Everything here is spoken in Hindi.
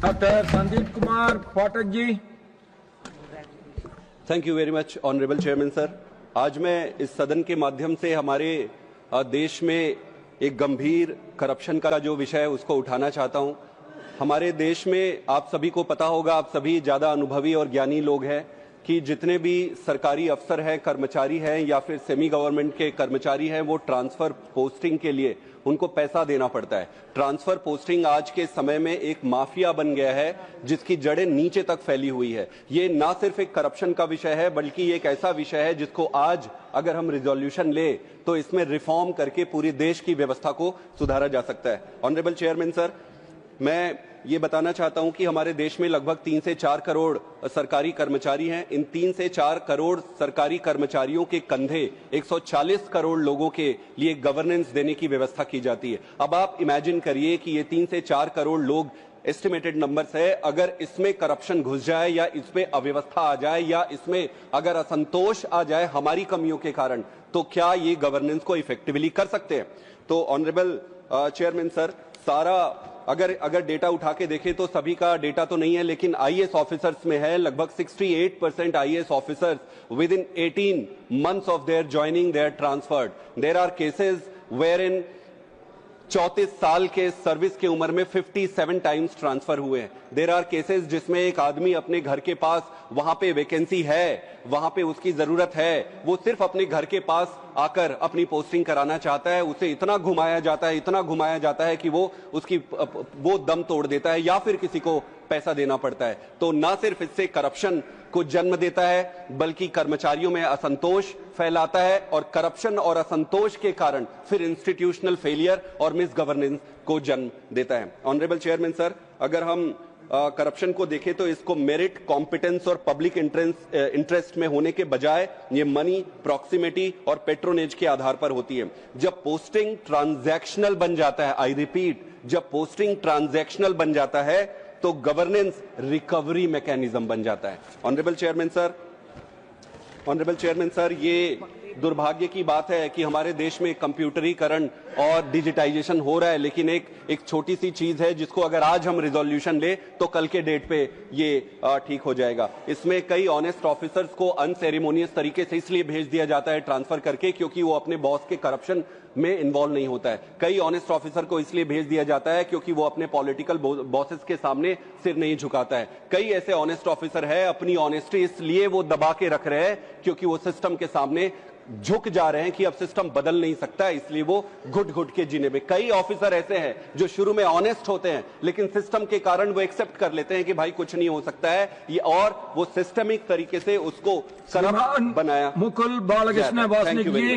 Doctor Sandeep Kumar Pathak ji. Thank you very much honourable chairman sir. आज मैं इस सदन के माध्यम से हमारे देश में एक गंभीर करप्शन का जो विषय है उसको उठाना चाहता हूं। हमारे देश में आप सभी को पता होगा, आप सभी ज्यादा अनुभवी और ज्ञानी लोग हैं कि जितने भी सरकारी अफसर हैं, कर्मचारी हैं या फिर सेमी गवर्नमेंट के कर्मचारी हैं, वो ट्रांसफर पोस्टिंग के लिए उनको पैसा देना पड़ता है। ट्रांसफर पोस्टिंग आज के समय में एक माफिया बन गया है जिसकी जड़ें नीचे तक फैली हुई है। ये ना सिर्फ एक करप्शन का विषय है बल्कि एक ऐसा विषय है जिसको आज अगर हम रिजोल्यूशन ले तो इसमें रिफॉर्म करके पूरी देश की व्यवस्था को सुधारा जा सकता है। ऑनरेबल चेयरमैन सर, मैं ये बताना चाहता हूं कि हमारे देश में लगभग 3 से 4 करोड़ सरकारी कर्मचारी हैं। इन 3 से 4 करोड़ सरकारी कर्मचारियों के कंधे 140 करोड़ लोगों के लिए गवर्नेंस देने की व्यवस्था की जाती है। अब आप इमेजिन करिए कि ये 3 से 4 करोड़ लोग एस्टिमेटेड नंबर्स है, अगर इसमें करप्शन घुस जाए या इसमें अव्यवस्था आ जाए या इसमें अगर असंतोष आ जाए हमारी कमियों के कारण, तो क्या ये गवर्नेंस को इफेक्टिवली कर सकते हैं? तो ऑनरेबल चेयरमैन सर, सारा अगर डेटा उठा के देखें तो सभी का डेटा तो नहीं है, लेकिन आईएएस ऑफिसर्स में है लगभग 68% IAS officers within 18 months of their joining their transferred. There are cases where in 34 साल के सर्विस के उम्र में 57 टाइम्स ट्रांसफर हुए हैं। देयर आर केसेस जिसमें एक आदमी अपने घर के पास, वहां पे वैकेंसी है, वहां पे उसकी जरूरत है, वो सिर्फ अपने घर के पास आकर अपनी पोस्टिंग कराना चाहता है, उसे इतना घुमाया जाता है कि वो दम तोड़ देता है या फिर किसी को पैसा देना पड़ता है। तो ना सिर्फ इससे करप्शन को जन्म देता है बल्कि कर्मचारियों में असंतोष फैलाता है और करप्शन और असंतोष के कारण फिर इंस्टीट्यूशनल फेलियर और मिस गवर्नेंस को जन्म देता है। ऑनरेबल चेयरमैन सर, अगर हम करप्शन को देखें तो इसको मेरिट, कॉम्पिटेंस और पब्लिक इंटरेस्ट में होने के बजाय ये मनी, प्रॉक्सिमिटी और पेट्रोनेज के आधार पर होती है। जब पोस्टिंग ट्रांजैक्शनल बन जाता है, आई रिपीट, जब पोस्टिंग ट्रांजैक्शनल बन जाता है तो गवर्नेंस रिकवरी मैकेनिज्म बन जाता है। ऑनरेबल चेयरमैन सर, ये दुर्भाग्य की बात है कि हमारे देश में कंप्यूटरीकरण और डिजिटाइजेशन हो रहा है, लेकिन एक छोटी सी चीज है जिसको अगर आज हम रिजोल्यूशन ले तो कल के डेट पे ये ठीक हो जाएगा। इसमें कई ऑनेस्ट ऑफिसर्स को अनसेरेमोनियस तरीके से इसलिए भेज दिया जाता है ट्रांसफर करके क्योंकि वो अपने बॉस के करप्शन में इन्वॉल्व नहीं होता है। कई ऑनेस्ट ऑफिसर को इसलिए भेज दिया जाता है क्योंकि वो अपने पॉलिटिकल बॉसेस के सामने सिर नहीं झुकाता है। कई ऐसे ऑनेस्ट ऑफिसर है, अपनी ऑनेस्टी इसलिए वो दबा के रख रहे हैं क्योंकि वो सिस्टम के सामने झुक जा रहे हैं कि अब सिस्टम बदल नहीं सकता, इसलिए वो घुट के जीने में। कई ऑफिसर ऐसे हैं जो शुरू में ऑनेस्ट होते हैं लेकिन सिस्टम के कारण वो एक्सेप्ट कर लेते हैं कि भाई कुछ नहीं हो सकता है ये, और वो सिस्टमिक तरीके से उसको करप्ट बनाया। मुकुल बालकृष्ण वासनिक जी।